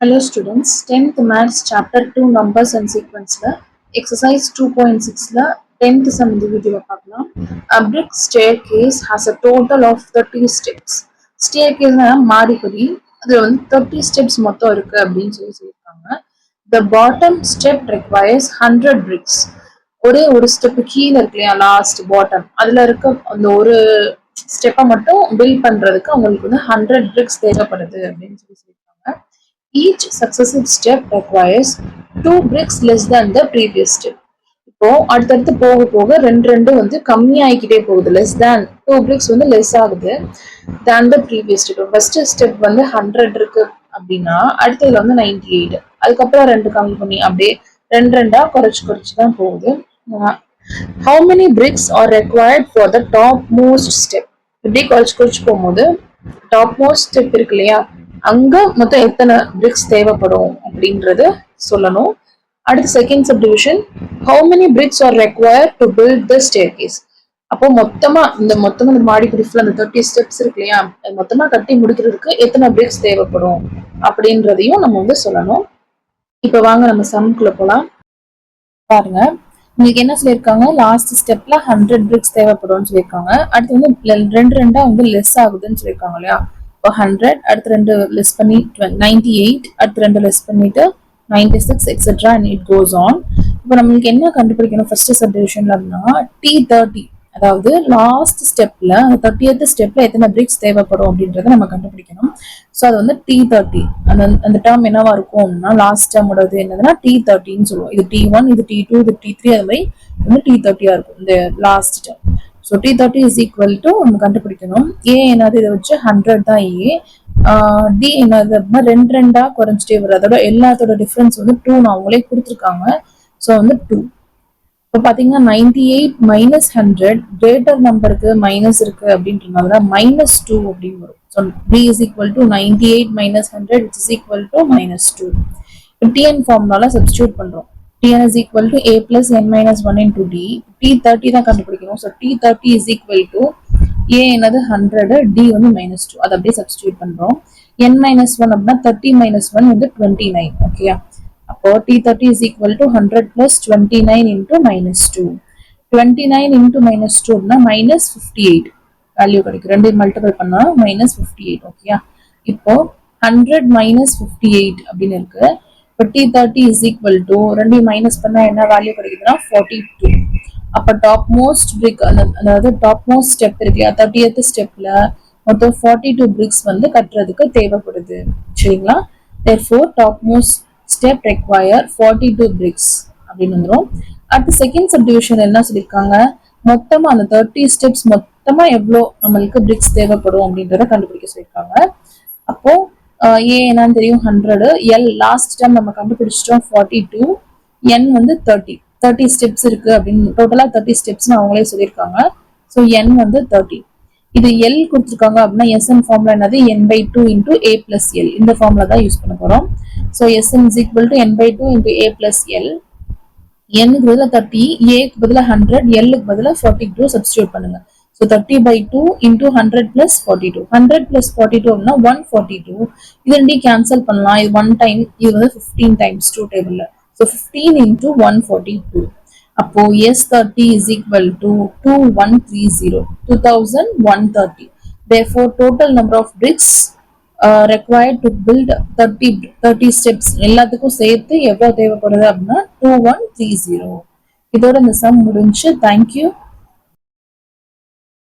Hello students, 10th Maths Chapter 2 Numbers and Sequence Exercise 2.6 10th sum இந்த வீடியோல பார்க்கலாம். A brick staircase has a total of 30 steps. Staircase மாடிப்படி அதுல வந்து 30 steps மொத்தம் இருக்கு அப்படின்னு சொல்லியிருக்காங்க. The bottom step requires 100 bricks. ஒரே ஒரு ஸ்டெப் கீழே இருக்கு இல்லையா, லாஸ்ட் பாட்டம் அதுல இருக்க அந்த ஒரு ஸ்டெப்பை மட்டும் பில்ட் பண்றதுக்கு அவங்களுக்கு வந்து 100 bricks தேவைப்படுது அப்படின்னு சொல்லியிருக்காங்க. Each successive step requires 2 bricks less than the previous step. இப்போ அடுத்தடுத்து போக போக ரெண்டு வந்து கம்மியாகிக்கிட்டே போகுது. லெஸ் தேன் 2 bricks வந்து லெஸ் ஆகுது than the previous step. First step வந்து 100 இருக்கு அப்படின்னா அடுத்ததுல வந்து 98, அதுக்கப்புறம் ரெண்டு கம்மி பண்ணி அப்படியே ரெண்டா குறைச்சு தான் போகுது. How many bricks are required for the top most step? இப்படி குறைச்சு போகும்போது டாப் மோஸ்ட் ஸ்டெப் இருக்கு இல்லையா, அங்க மொத்தம் எத்தனை பிரிக்ஸ் தேவைப்படும் அப்படின்றது சொல்லணும். அடுத்து second subdivision, how many bricks are required to build the staircase. அப்போ மொத்தமா இந்த மாடிப்படி ஃபுல்லா அந்த 30 ஸ்டெப்ஸ் இருக்கு இல்லையா, மொத்தமா கட்டி முடிக்கிறதுக்கு எத்தனை பிரிக்ஸ் தேவைப்படும் அப்படின்றதையும் நம்ம வந்து சொல்லணும். இப்ப வாங்க நம்ம சம்குள்ள போலாம். பாருங்க, உங்களுக்கு என்ன சொல்லியிருக்காங்க, லாஸ்ட் ஸ்டெப்ல 100 பிரிக்ஸ் தேவைப்படும்னு சொல்லியிருக்காங்க. அடுத்து வந்து ரெண்டா வந்து லெஸ் ஆகுதுன்னு சொல்லியிருக்காங்க இல்லையா. இப்போ 100 அடுத்து ரெண்டு லெஸ் பண்ணி 98, அடுத்து ரெண்டு லெஸ் பண்ணிட்டு 96 etcetera and it goes on. இப்போ நம்மளுக்கு என்ன கண்டுபிடிக்கணும் ஃபர்ஸ்ட் சப்டிவிஷன்ல அப்படின்னா T30, அதாவது லாஸ்ட் ஸ்டெப்ல 30th ஸ்டெப்ல எத்தனை பிரிக்ஸ் தேவைப்படும் அப்படின்றத நம்ம கண்டுபிடிக்கணும். ஸோ அது வந்து T30. அந்த டேர்ம் என்னவா இருக்கும் அப்படின்னா லாஸ்ட் டேர்மோட என்னதுன்னா T30ன்னு சொல்லுவோம். இது T1, இது T2, இது T3, அது மாதிரி வந்து T30 இருக்கும் இந்த last term. So T30 is equal to நம்ம கண்டுபிடிக்கணும். ஏ என்னது, இதை வச்சு 100 தான் ஏ. டி என்னது அப்படின்னா ரெண்டா குறைஞ்சிட்டே வரும். அதோட எல்லாத்தோட டிஃபரன்ஸ் வந்து 2 அவங்களே கொடுத்துருக்காங்க. ஸோ வந்து 2. இப்போ பாத்தீங்கன்னா 98 மைனஸ் 100 கிரேட்டர் நம்பருக்கு மைனஸ் இருக்கு அப்படின்றதுனால -2 அப்படின்னு வரும். So d is equal to 98 minus 100 which is equal to -2. இப்போ tn ஃபார்முலால சப்ஸ்டியூட் பண்றோம். tn is equal to a plus n minus 1 into d. t30 தான் கண்டுபிடிக்கணும். So t30 is equal to a என்னது 100, d வந்து -2. அதை அப்படியே சப்ஸ்டியூட் பண்றோம். n minus 1 அப்படின்னா 30 minus 1 வந்து 29. ஓகேயா, அப்போ T30 is equal to 100 plus 29 into -2. 29 into -2 அப்படின்னா -58 வேல்யூ கிடைக்கும். ரெண்டு மல்டிபிள் பண்ணா -58. ஓகேயா, இப்போ 100 minus 58 அப்படின்னு இருக்கு. இப்போ T30 is equal to ரெண்டு மைனஸ் பண்ணா என்ன வேல்யூ கிடைக்குதுன்னா 42. அப்போ டாப் மோஸ்ட் பிரிக், அதாவது டாப் மோஸ்ட் ஸ்டெப் இருக்கு 30th ஸ்டெப்ல மொத்தம் 42 பிரிக்ஸ் வந்து கட்டுறதுக்கு தேவைப்படுது. சரிங்களா, therefore top most step require 42 bricks அப்படின்னு வந்துடும். அடுத்து செகண்ட் சப்டிவிஷன் என்ன சொல்லியிருக்காங்க, மொத்தமா அந்த 30 ஸ்டெப்ஸ் மொத்தமா எவ்வளோ நம்மளுக்கு பிரிக்ஸ் தேவைப்படும் அப்படின்றத கண்டுபிடிக்க சொல்லியிருக்காங்க. அப்போ ஏ என்னன்னு தெரியும் 100, எல் லாஸ்ட் டைம் நம்ம கண்டுபிடிச்சிட்டோம் 42, என் வந்து 30 ஸ்டெப்ஸ் இருக்கு அப்படின்னு டோட்டலா 30 ஸ்டெப்ஸ்னு அவங்களே சொல்லியிருக்காங்க. ஸோ என் வந்து 30. இது எல் கொடுத்துருக்காங்க அப்படின்னா எஸ்என் ஃபார்முலா என்னது n/2 into a plus l. இந்த ஃபார்முலா தான் யூஸ் பண்ண போறோம். So SN is equal to n/2 into a plus l. n-க்கு பதிலாக 30, a-க்கு பதிலாக 100, l-க்கு பதிலாக 42 சப்ஸ்டியூட் பண்ணுங்க. So 30/2 into 100 plus 42. 100 plus 42 அப்படின்னா 142. இது ரெண்டையும் கேன்சல் பண்ணலாம். இது 1 டைம், இது வந்து 15 டைம்ஸ் 2 டேபிள்ல. So 15 into 142. அப்போ S30 is equal to 2130, 2130. Therefore, total number of bricks required to build 30 steps எல்லாத்துக்கும் சேர்த்து எவ்வளவு தேவைப்படுது அப்படின்னா 2130. இதோட இந்த சம் முடிஞ்சு. தேங்க்யூ.